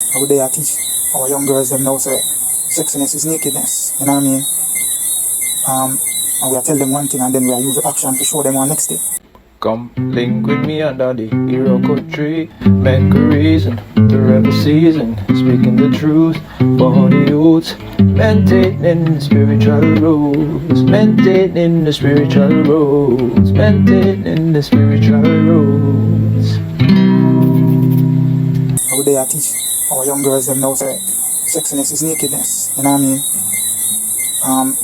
I would dare teach our young girls them now say sexiness is nakedness. You know what I mean? And we are tell them one thing and then we are use action to show them one next thing. Come link with me under the hero tree. Make a reason to every season. Speaking the truth for the youth. Maintaining the spiritual rules. Maintaining the spiritual rules. Maintaining the spiritual rules. I would dare teach our young girls them now say sexiness is nakedness. You know what I mean? And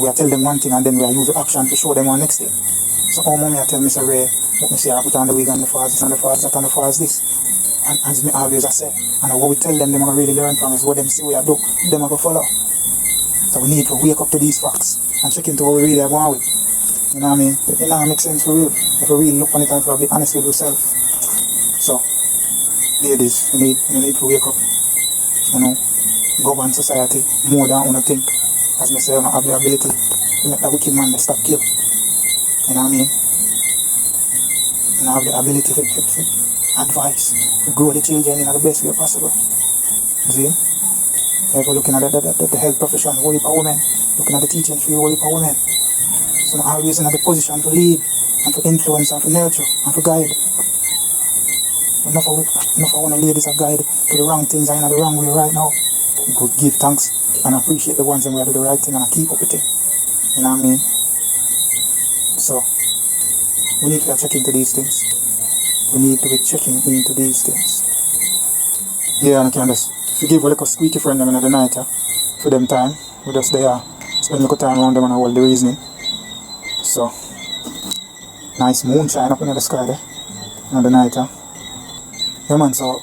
we are tell them one thing and then we are use action to show them one next thing. So all mommy I tell me say Ray, what me say I put on the wig and the fast this and the fast that and the fast this. And as me always I say, and what we tell them are really learn from is what them see we are do, them are go follow. So we need to wake up to these facts and check into what we really are going with. You know what I mean? It now makes sense for real. If we really look on it and if we be honest with ourselves. So ladies, we need to wake up. You know, govern society more than we think. As me say, I have the ability to make that wicked man stop kill. You know what I mean? And I have the ability to advise, to grow the children in the best way possible. See? So if we're looking at the health profession, whole heap of women, looking at the teaching field, whole heap of women. So I'm always in the position to lead, and to influence, and to nurture, and to guide. Enough of one ladies are guide to the wrong things and in the wrong way right now. We could give thanks and appreciate the ones that do the right thing and keep up with it. You know what I mean? So, we need to check into these things. We need to be checking into these things. Yeah, and I can just forgive a little squeaky friend them in the night, for them time. We just there, spend a little time around them and all the reasoning. So, nice moonshine up in the sky there, in the night, Yeah man, so,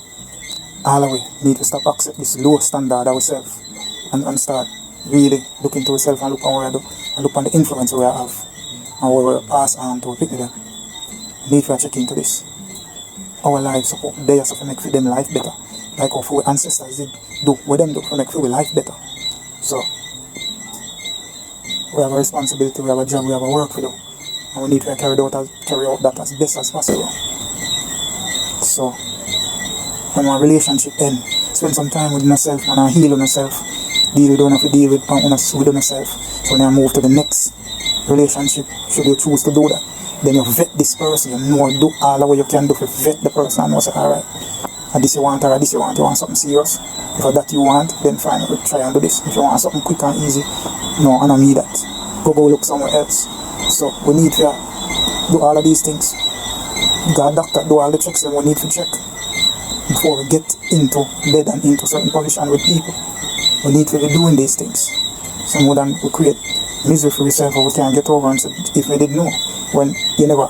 all of we need to stop accept this low standard of ourselves and start really looking to ourselves and look on what we do, and look on the influence we have. And we will pass on to people them. Need to check into this. Our lives, they are to make them life better. Like our ancestors did do, what them do to make our life better. So, we have a responsibility, we have a job, we have a work to do. And we need to carry out that as best as possible. So, when our relationship ends, spend some time with yourself and heal on yourself. Deal with enough to deal with yourself. So when you move to the next relationship, should you choose to do that, then you vet this person, you know, do all the way you can do to vet the person and know say, alright, and this you want or this you want something serious. If that you want, then fine, we'll try and do this. If you want something quick and easy, no, I don't need that. Go look somewhere else. So we need to do all of these things. God doctor do all the checks that we need to check before we get into bed and into certain position with people. We need to be doing these things. So more than we create misery for yourself or we can't get over and say, if we didn't know, when we never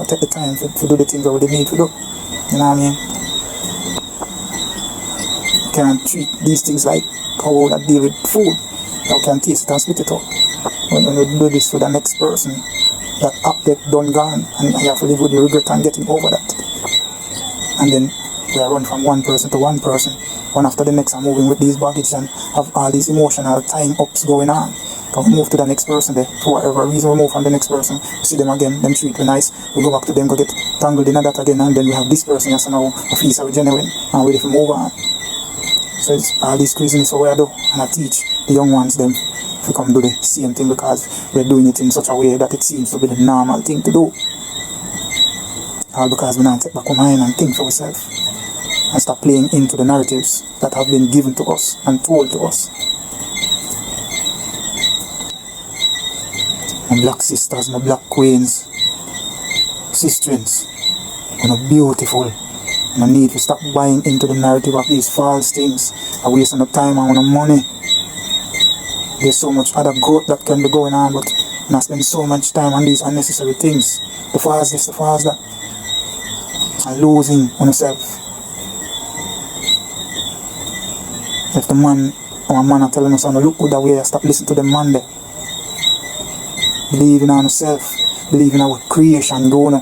take the time to do the things that we need to do. You know what I mean? We can't treat these things like how we would deal with food. That we can taste it and spit it out. When we do this for the next person, that update done gone, and you have to live with the regret and getting over that. And then we are run from one person to one person, one after the next, and moving with these baggage and have all these emotional time ups going on. Can we move to the next person there, for whatever reason we move from the next person, we see them again, them treat we nice, we go back to them, go get tangled in that again, and then we have this person, yes, so now we feel so genuine, and ready to move on. So it's all these craziness what I do, and I teach the young ones them to come do the same thing because we're doing it in such a way that it seems to be the normal thing to do. All because we not take back our mind and think for ourselves and start playing into the narratives that have been given to us and told to us. My black sisters, my black queens, sisterins, are beautiful. And I need to stop buying into the narrative of these false things. I waste enough time and money. There's so much other growth that can be going on, but I spend so much time on these unnecessary things. The false this, the false that. And losing on yourself. If the man or a man are telling us, look good that way, stop listening to the man there. Believe in ourselves. Believe in our creation, go on.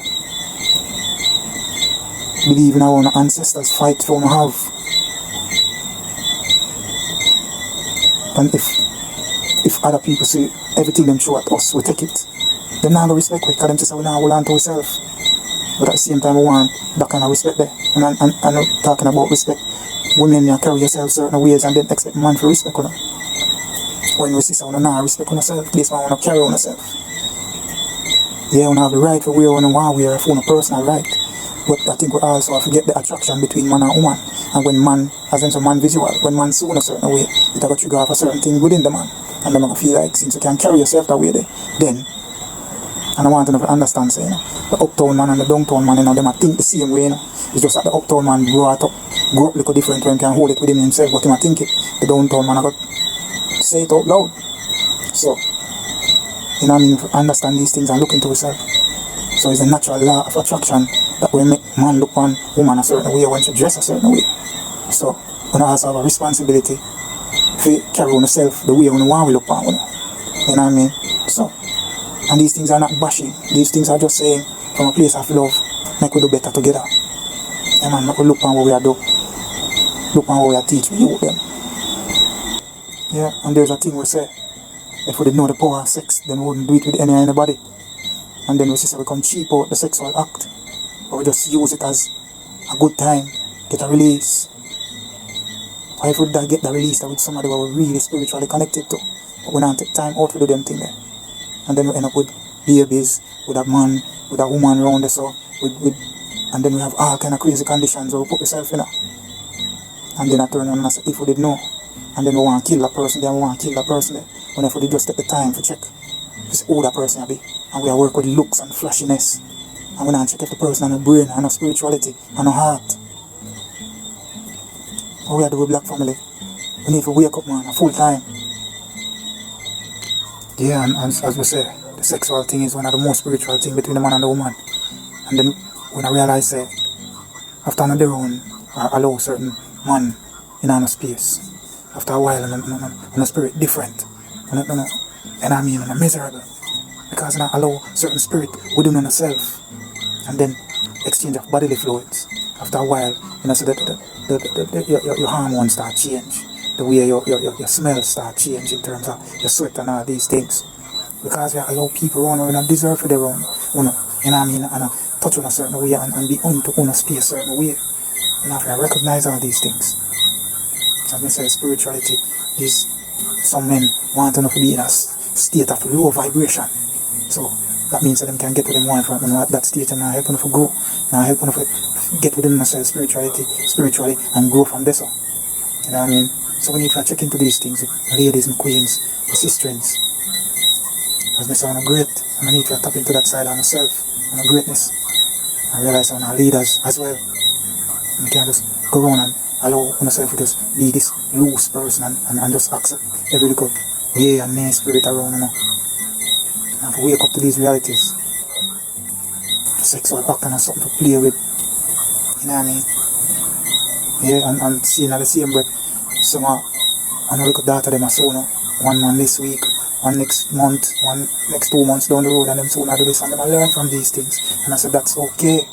Believe in our ancestors, fight for what we have. And if other people see everything them show at us, we take it. They're not going to respect we, because them just say we not hold on to ourselves. But at the same time we want that kind of respect there. And I'm not talking about respect women, you carry yourself certain ways and then expect man for respect, you know. When we see someone not respect on yourself, this man wanna carry on yourself. Yeah, you have the right for where you want to wear for a personal right. But I think we also forget the attraction between man and woman. And when man, as in some man visual, when man see in a certain way, it got trigger off a certain thing within the man. And then I feel like since you can carry yourself that way then and I want to understand, say, you know, the uptown man and the downtown man, you know, them I think the same way, you know. It's just that the uptown man grew up little different when he can hold it within himself, but him I think it. The downtown man I got say it out loud. So, you know what I mean, understand these things and look into yourself. So it's a natural law of attraction that will make man look on woman a certain way when she dress a certain way. So, we also have a responsibility to carry on yourself the way you want to look on, you know what I mean? So, and these things are not bashing. These things are just saying from a place of love, make we do better together. Yeah, man, make we look on what we are doing. Look on what we are teaching you them. Yeah, and there's a thing we say, if we didn't know the power of sex, then we wouldn't do it with anybody. And then we say we can cheap out the sexual act. But we just use it as a good time, get a release. Or if we get the release with somebody who we're really spiritually connected to, but we don't take time out to do them thing there. And then we end up with babies, with a man, with a woman around us, so and then we have all kind of crazy conditions where we put yourself in. And then I turn around and say, if we did know, and then we want to kill that person, then we want to kill that person there. When if we did just take the time to check this who that person be, and we work with looks and flashiness, and we don't check if the person has no brain, and no spirituality, and no heart. What we are doing with black family, we need to wake up, man, a full time. Yeah, and as we say, the sexual thing is one of the most spiritual things between the man and the woman. And then when I realize that after on their own, or allow certain man in a space, after a while, and the spirit different. And I mean, I'm miserable. Because I allow certain spirit within yourself. And then exchange of bodily fluids. After a while, you know, so that your hormones start change. The way your smell start change in terms of your sweat and all these things. Because we allow people around who don't deserve for their own. You know what I mean? And touch on a certain way and be to own a space a certain way. And I have to recognize all these things. As I say, spirituality, some men want to be in a state of low vibration. So that means that them can get what they want from that state and not helping them to grow. Not helping them to get within themselves spiritually and grow from this. You know what I mean? So we need to check into these things, ladies and queens, the sisters. As I say, I'm great, and I need to tap into that side of myself, and a greatness. I realize I'm our leaders as well. And you can't just go around and allow myself to just be this loose person and just accept every little yeah and nay spirit around, you know. I have to wake up to these realities. The sexual act and something to play with. You know what I mean? Yeah, and seeing at the same breath, some I know little daughter them are so now. One man this week, one next month, one next 2 months down the road, and them soon I do this and them I learn from these things. And I said that's okay.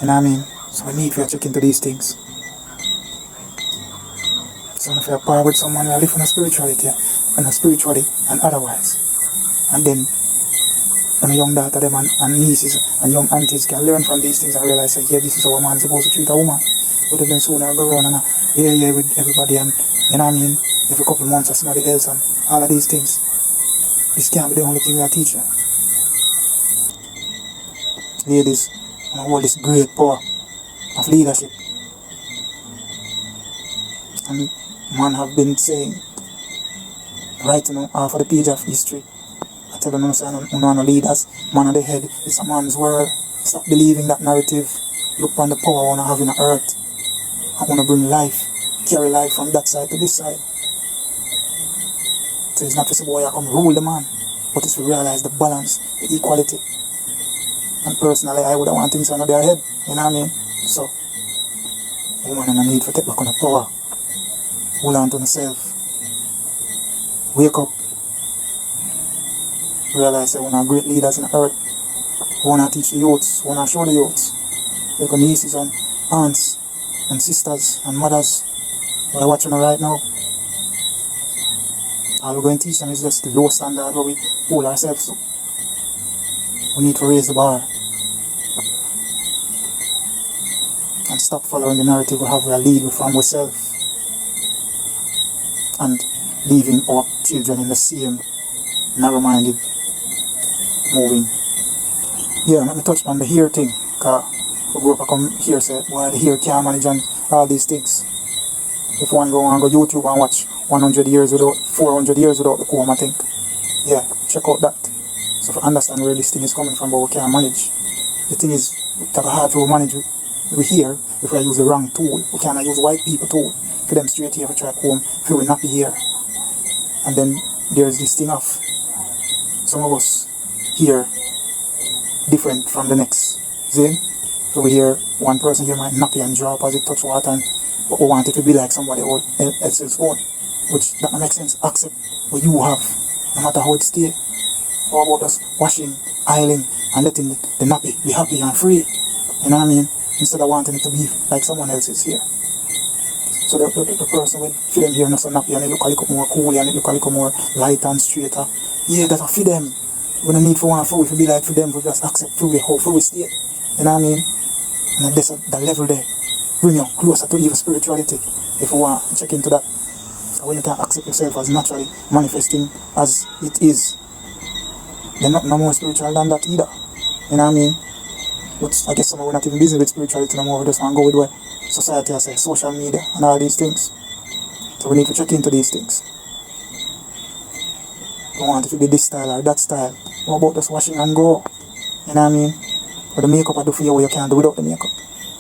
You know what I mean? So we need to check into these things. So if you're part with someone, you live in a spirituality and otherwise. And then when a young daughter them and nieces and young aunties can learn from these things and realize that yeah, this is how a man's supposed to treat a woman. But then soon I go around and yeah with everybody and you know what I mean, every couple of months or somebody else and all of these things. This can't be the only thing we are teaching. Ladies, and hold this great power of leadership. And man have been saying, writing off of the page of history. I tell them, I'm not leaders, man of the head, it's a man's world. Stop believing that narrative. Look on the power I want to have in the earth. I want to bring life, carry life from that side to this side. So it's not to say, boy, I come rule the man, but it's to realize the balance, the equality. And personally, I would want things under their head, you know what I mean? So, woman in a need for take back on the power. Hold on to yourself. Wake up. Realize that we're not great leaders in the earth. We want to teach the youths, we want to show the youths. Like our nieces and aunts and sisters and mothers who are watching right now. All we're going to teach them is just the low standard where we hold ourselves to. We need to raise the bar. And stop following the narrative we have, we are lead from ourselves and leaving our children in the same narrow-minded moving. Yeah, let me touch on the hair thing, because we grew up and come here say, well, the hair can't manage and all these things. If one go on go YouTube and watch 100 years without, 400 years without the comb, I think. Yeah, check out that. So if you understand where this thing is coming from, but we can't manage. The thing is, it's hard to manage we here if we use the wrong tool. We cannot use white people tool for them straight here for try comb, for we nappy here. And then there's this thing of some of us here different from the next. See? So we hear one person here might nappy and drop as it touch water, and but we want it to be like somebody else's own, which that makes sense. Accept what you have, no matter how it stay. How about us washing, ironing, and letting the nappy be happy and free? You know what I mean? Instead of wanting it to be like someone else's here. So the person with film here not so nappy and it look a little more cool and it look a little more light and straighter. Yeah, that's for them. We don't need for one food to be like for them, we just accept free how free we stay. You know what I mean? And that's the level there. Bring you closer to even spirituality if you want to check into that. So when you can accept yourself as naturally manifesting as it is, then not no more spiritual than that either. You know what I mean? But I guess some of we're not even busy with spirituality no more, we just want to go with what society has said, social media and all these things. So we need to check into these things. Don't want it to be this style or that style. What about just washing and go? You know what I mean? But the makeup I do for you what you can't do without the makeup.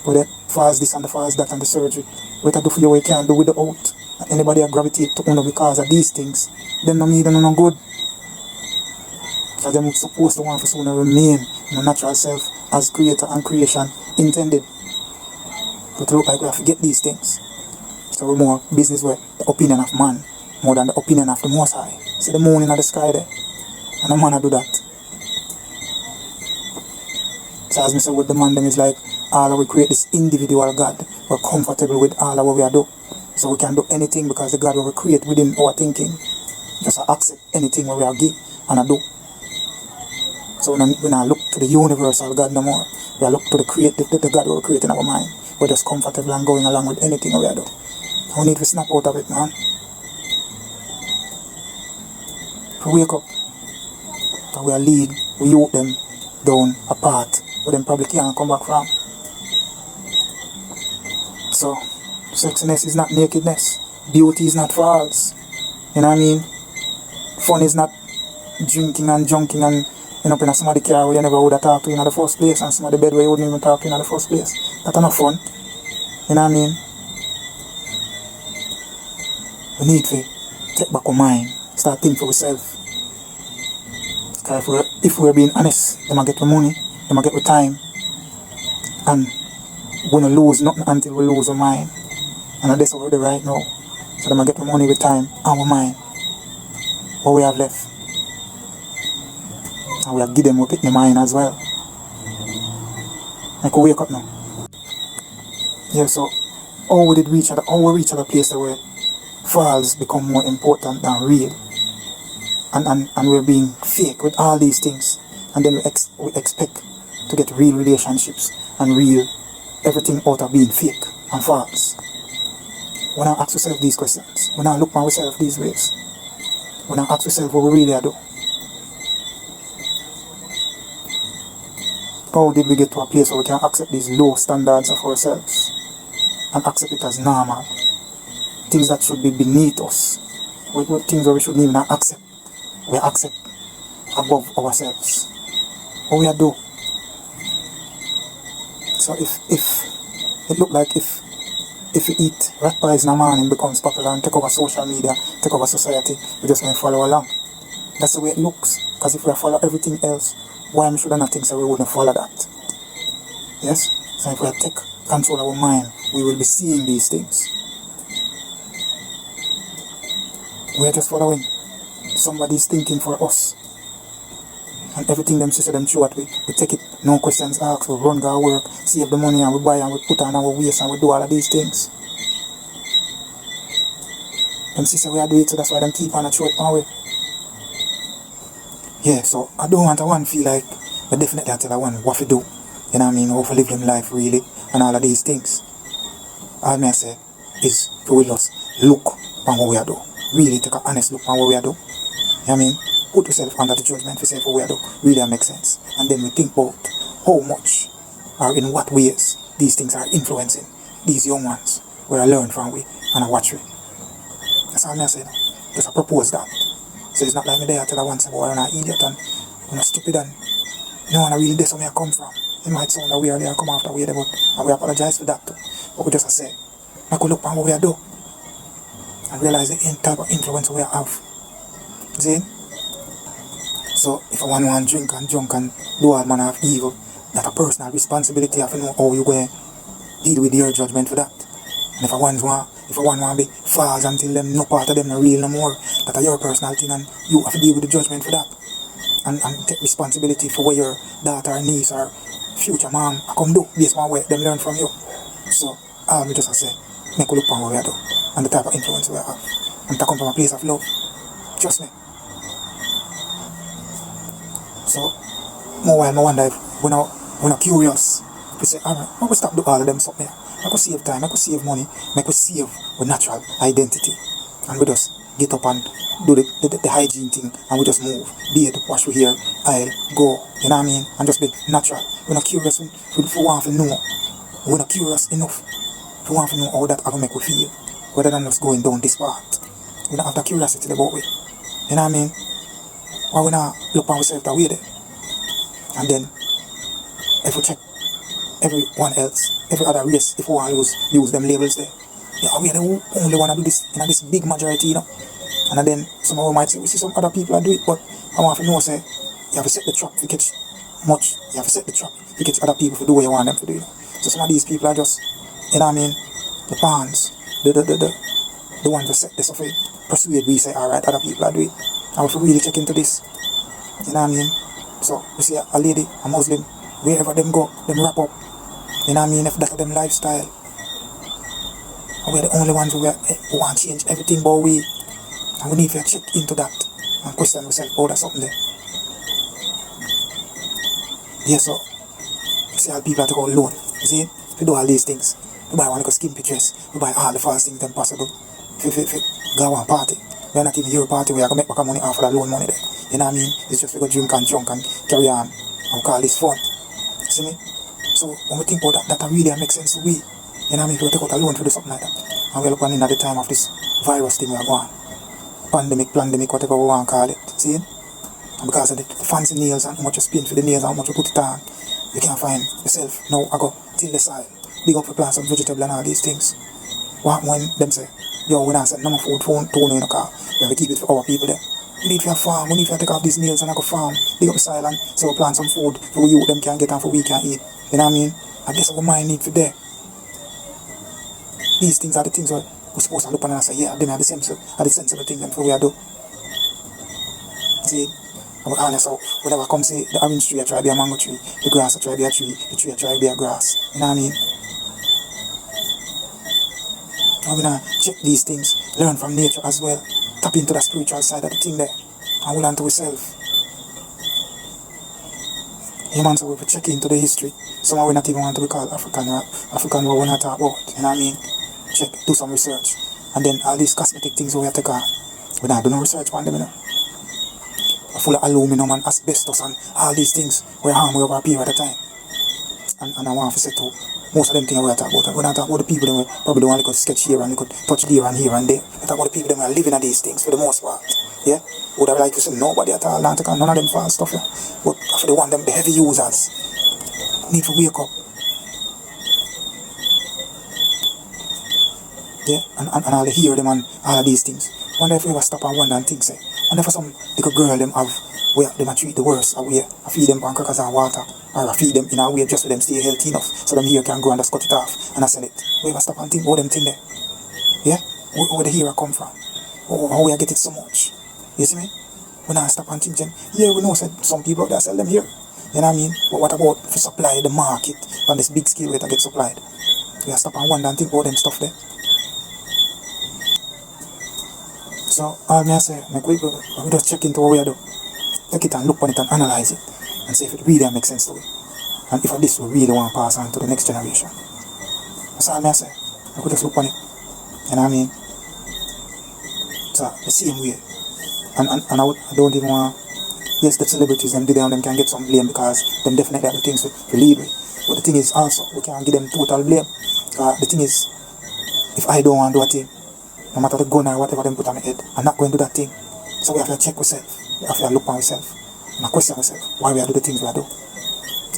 But the fast this and the fast that and the surgery. What I do for you what you can't do without. Anybody that gravitate to only because of these things, then no me then no good. Because them supposed to want for sooner remain in the natural self as creator and creation intended. But it look like we have to get these things. So we're more business with the opinion of man more than the opinion of the Most High. See the moon in the sky there. And the man do that. So as I said with the man them is like all we create this individual God. We're comfortable with all of what we do. So we can do anything because the God will create within our thinking. Just accept anything what we are give and I do. So when I look to the universal God no more, we look to the God we create in our mind. We're just comfortable and going along with anything we are doing. We need to snap out of it, man. We wake up, and we are lead, we yoke them down a path where them probably can't come back from. So, sexiness is not nakedness. Beauty is not false. You know what I mean? Fun is not drinking and junking and end up in somebody's car where you never would have talked to in the first place and somebody's bed where you wouldn't even talk to in the first place. That's not fun. You know what I mean? We need to take back our mind, start thinking for ourselves. Because if we're being honest, they might get the money, they might get the time, and we're going to lose nothing until we lose our mind. And that's what we're doing right now. So they might get the money with time and our mind. What we have left. And we have given them, we pick the mind as well. Like we wake up now. Yeah, so how we reach at a place where false become more important than real. And we're being fake with all these things. And then we expect to get real relationships and real everything out of being fake and false. When I ask yourself these questions, when I look at myself these ways, when I ask yourself what we really do, how did we get to a place where we can accept these low standards of ourselves and accept it as normal? Things that should be beneath us, things that we shouldn't even accept, we accept above ourselves. What we do? So if it look like if you eat rat pies in the morning becomes popular and take over social media, take over society, we just going to follow along. That's the way it looks. Because if we follow everything else, why should I not think so we wouldn't follow that? Yes? So if we take control of our mind, we will be seeing these things. We are just following. Somebody's thinking for us. And everything them say them true what we take it, no questions asked, we run our work, save the money and we buy and we put on our waist and we do all of these things. Them say we are doing it, so that's why them keep on a throw it our way. Yeah, so I don't want one feel like, but definitely I tell one what to do. You know what I mean, how to live them life really, and all of these things. all me I say is we will just look on what we are doing. Really take an honest look on what we are doing. You know what I mean? Put yourself under the judgment for say what we are doing. Really make sense. And then we think about how much or in what ways these things are influencing these young ones where I learn from we and I watch we. That's all I say now. Just I propose that. So it's not like me there tell I once say, boy, I'm an idiot and I'm not stupid and you know, and I really that's where I come from. It might sound that we are there come after we are there, but and we apologize for that too. But we just say, I could look at what we are doing and realize the type of influence we have. See? So if I want to drink and junk and do all manner of evil, that's a personal responsibility of you know how you going to deal with your judgment for that. And if I want to be false until them no part of them no real no more, that's your personal thing and you have to deal with the judgment for that. And take responsibility for what your daughter or niece or future mom I come do based on what them learn from you. So all me just say, make a look on what we do and the type of influence we have. And to come from a place of love. Trust me. So more while I wonder if we're not curious. We say, alright, I could stop do all of them something. I could save time, I could save money, I could save with natural identity. And we just get up and do the hygiene thing and we just move. Bathe, wash your hair, I'll go, you know what I mean? And just be natural. We're not curious if we want to know. We're not curious enough if we want to know how that will make we feel. Rather than just going down this path. We don't have the curiosity about it. You know what I mean? Why we not look on ourselves that way there? And then if we check everyone else, every other race, if we want to use them labels there. Yeah, we are the only one to do this in this big majority, you know. And then some of us might say, we see some other people that do it, but I want to know, say, you have to set the trap to catch much, you have to set the trap to catch other people to do what you want them to do, you know. So some of these people are just, you know what I mean, the pawns, the ones that set this off, persuade we say, alright, other people are doing it. And we have to really check into this, you know what I mean. So we see a lady, a Muslim, wherever them go, them wrap up, you know what I mean, if that's them lifestyle. And we're the only ones who want to change everything but we. And we need to check into that and question ourselves, oh, there's something there. Yeah, so you see how people have to go alone. You see, if you do all these things, you buy one like a skin pictures, you buy all the first things then possible. If you go one party, we're not even your party where you can make back money off of that loan money there. You know what I mean? It's just we go drink and junk and carry on and call this fun. You see me? So when we think about that, that really makes sense to we. You know what I mean? If we take out a loan to do something like that. And we're looking in at the time of this virus thing we're going. Pandemic, whatever we want to call it. See? And because of the fancy nails and how much you spend for the nails and how much you put it on, you can't find yourself. Now I go till the side, dig up the plant some vegetable and all these things. What when them say, yo, we don't send no more food phone to in the car, we keep it for our people there. We need for a farm, we need to take off these nails and I go farm, dig up the soil and so we plant some food for we youth them can get and for we can eat. You know what I mean? And that's what my need for there. These things are the things we're supposed to look at and say, yeah, they are the sensible thing and for we are do. See? I'm honest, so whenever I come say the orange tree I try to be a mango tree, the grass I try to be a tree, the tree I try to be a grass. You know what I mean? And we're gonna check these things, learn from nature as well, tap into the spiritual side of the thing there, and hold on to ourselves. Humans are we check into the history. Somehow we not even want to be called African what we're not talking about. You know what I mean? Check, do some research. And then all these cosmetic things we have to take on. We don't do no research on them, you know. Full of aluminum and asbestos and all these things we harm over a period of time. And I want to say too, most of them things we talk about. We don't talk about the people that we probably don't want to sketch here and we could touch there and there. We talk about the people that are living at these things for the most part. Yeah? Would I like to say nobody at all, not none of them false stuff, yeah. But for the one them, the heavy users, need to wake up. Yeah, and all the hear them and all of these things. Wonder if we ever stop and wonder and think, say, wonder if some little girl them have where them treat the worst away. I feed them crackers and water, or I feed them in a way just so them stay healthy enough, so them here can go and just cut it off and I sell it. We ever stop and think about them thing there? Yeah? Where the hero come from? How we get it so much? You see me? We not stop and think them. Yeah, we know some people out there sell them here. You know what I mean? But what about if we supply the market on this big scale where it get supplied? We stop and wonder and think about them stuff there. So all me I say, we just check into what we do. Take it and look on it and analyze it and see if it really makes sense to it. And if this we really want to pass on to the next generation. That's all me I say. I could just look on it. You know what I mean? So the same way. And I don't even want, yes, the celebrities them did them can get some blame because them definitely have the things to lead with. But the thing is also, we can't give them total blame. The thing is, if I don't want to do a thing, no matter the gun or whatever them put on my head, I'm not going to do that thing. So we have to check ourselves. We have to look on ourselves. And question ourselves why we do the things we do.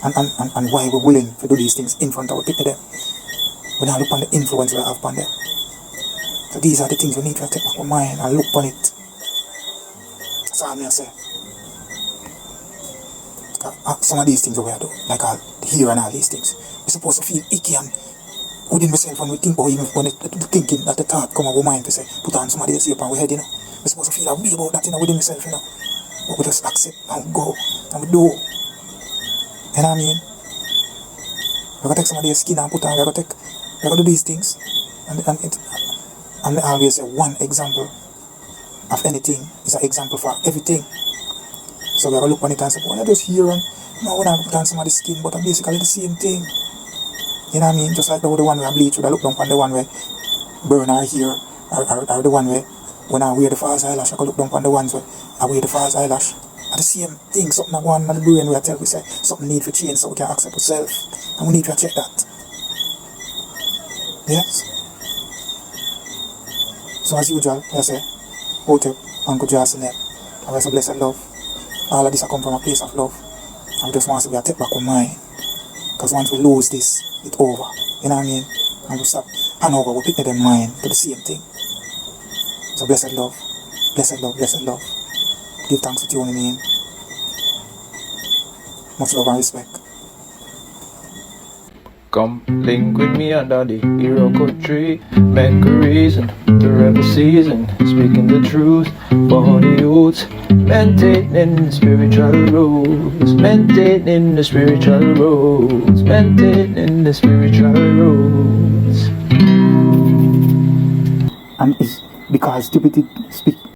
And why we're willing to do these things in front of our people them. We now look on the influence we have upon them. So these are the things we need to take back our mind and look on it. That's all I say. Some of these things we do, like all the here and all these things, we're supposed to feel icky and within myself when we think, or even when the thinking that the thought come up our mind to say, put on somebody else up on our head, you know. We're supposed to feel a way about that, you know, within myself, you know. But we just accept and go and we do. You know what I mean? We're gonna take somebody else's skin and put on, we're gonna do these things. And I always say one example of anything is an example for everything. So we're gonna look on it and say, well, I just hear and no, we're not put on somebody's skin, but I'm basically the same thing. You know what I mean? Just like the one where I bleach, would I look down on the one where burn our hair, or the one where when I wear the false eyelash, I can look down on the ones where I wear the false eyelash. At the same thing, something that one in the brain where I tell we say something need to change so we can accept ourselves. And we need to check that. Yes? So as usual, I say, Hotep, Uncle Johnson, and I say blessed love. All of this come from a place of love. And we just want to take back our mind. Because once we lose this, it's over. You know what I mean? And we stop hand over, we pick their mind to the same thing. So blessed love, blessed love, blessed love. Give thanks for tuning in. Much love and respect. Come link with me under the Iroko tree. Make a reason to every season. Speaking the truth for the youth. Maintaining the spiritual rules. Maintaining the spiritual rules. Maintaining the spiritual rules. And it's because stupidity speak